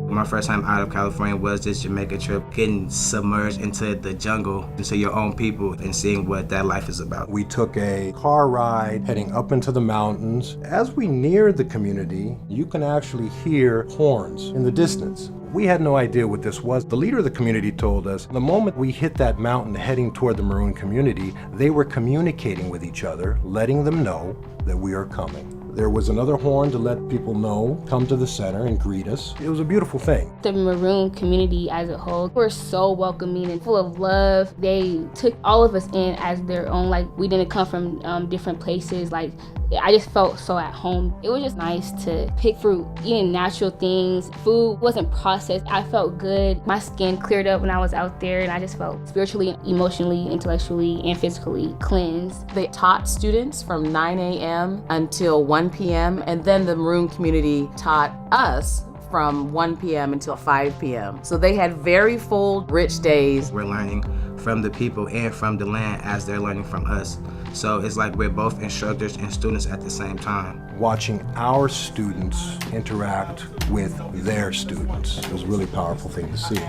My first time out of California was this Jamaica trip, getting submerged into the jungle, into your own people, and seeing what that life is about. We took a car ride heading up into the mountains. As we neared the community, you can actually hear horns in the distance. We had no idea what this was. The leader of the community told us the moment we hit that mountain heading toward the Maroon community, they were communicating with each other, letting them know that we are coming. There was another horn to let people know, come to the center and greet us. It was a beautiful thing. The Maroon community as a whole were so welcoming and full of love. They took all of us in as their own. Like, we didn't come from different places. Like, I just felt so at home. It was just nice to pick fruit, eating natural things. Food wasn't processed. I felt good. My skin cleared up when I was out there, and I just felt spiritually, emotionally, intellectually, and physically cleansed. They taught students from 9 a.m. until 1 p.m., and then the Maroon community taught us from 1 p.m. until 5 p.m. So they had very full, rich days. We're learning from the people and from the land as they're learning from us. So it's like we're both instructors and students at the same time. Watching our students interact with their students was a really powerful thing to see.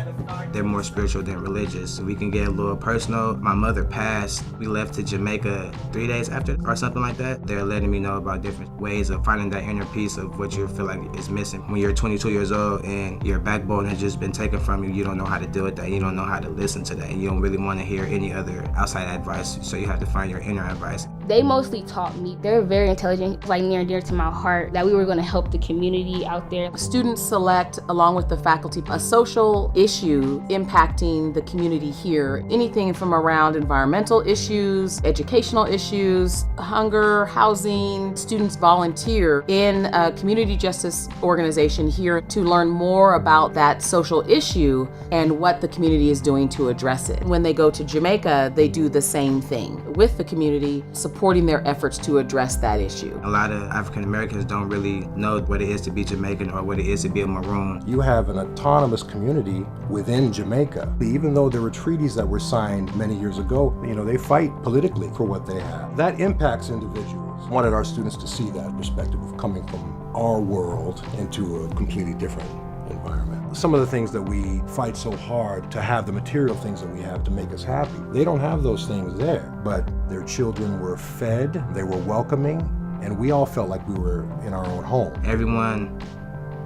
They're more spiritual than religious. We can get a little personal. My mother passed. We left to Jamaica 3 days after or something like that. They're letting me know about different ways of finding that inner peace of what you feel like is missing. When you're 22 years old and your backbone has just been taken from you, you don't know how to deal with that. You don't know how to listen to that. And you don't really want to hear any other outside advice. So you have to find your inner advice. They mostly taught me. They're very intelligent, like near and dear to my heart, that we were going to help the community out there. Students select, along with the faculty, a social issue impacting the community here. Anything from around environmental issues, educational issues, hunger, housing. Students volunteer in a community justice organization here to learn more about that social issue and what the community is doing to address it. When they go to Jamaica, they do the same thing with the community, supporting their efforts to address that issue. A lot of African Americans don't really know what it is to be Jamaican or what it is to be a Maroon. You have an autonomous community within Jamaica. Even though there were treaties that were signed many years ago, they fight politically for what they have. That impacts individuals. I wanted our students to see that perspective of coming from our world into a completely different environment. Some of the things that we fight so hard to have, the material things that we have to make us happy, they don't have those things there. But their children were fed, they were welcoming, and we all felt like we were in our own home. Everyone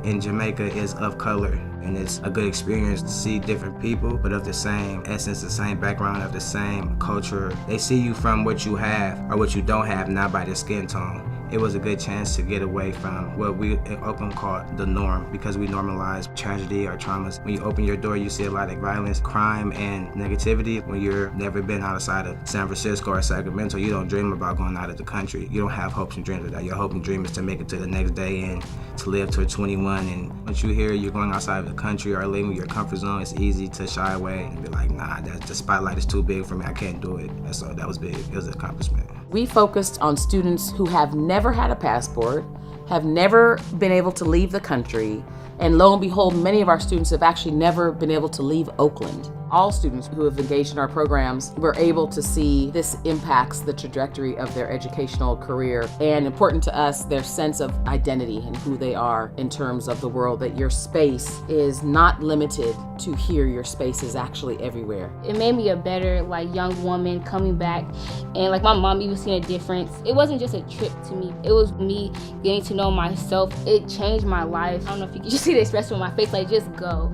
in Jamaica is of color, and it's a good experience to see different people, but of the same essence, the same background, of the same culture. They see you from what you have or what you don't have, not by their skin tone. It was a good chance to get away from what we in Oakland call the norm, because we normalize tragedy or traumas. When you open your door, you see a lot of violence, crime, and negativity. When you've never been outside of San Francisco or Sacramento, you don't dream about going out of the country. You don't have hopes and dreams of that. Your hope and dream is to make it to the next day and to live till 21. And once you hear you're going outside of the country or leaving your comfort zone, it's easy to shy away and be like, nah, the spotlight is too big for me. I can't do it. And so that was big. It was an accomplishment. We focused on students who have never had a passport, have never been able to leave the country, and lo and behold, many of our students have actually never been able to leave Oakland. All students who have engaged in our programs were able to see this impacts the trajectory of their educational career, and important to us, their sense of identity and who they are in terms of the world, that your space is not limited to here, your space is actually everywhere. It made me a better young woman coming back, and my mom even seen a difference. It wasn't just a trip to me, it was me getting to know myself. It changed my life. I don't know if you can just see the expression on my face, just go.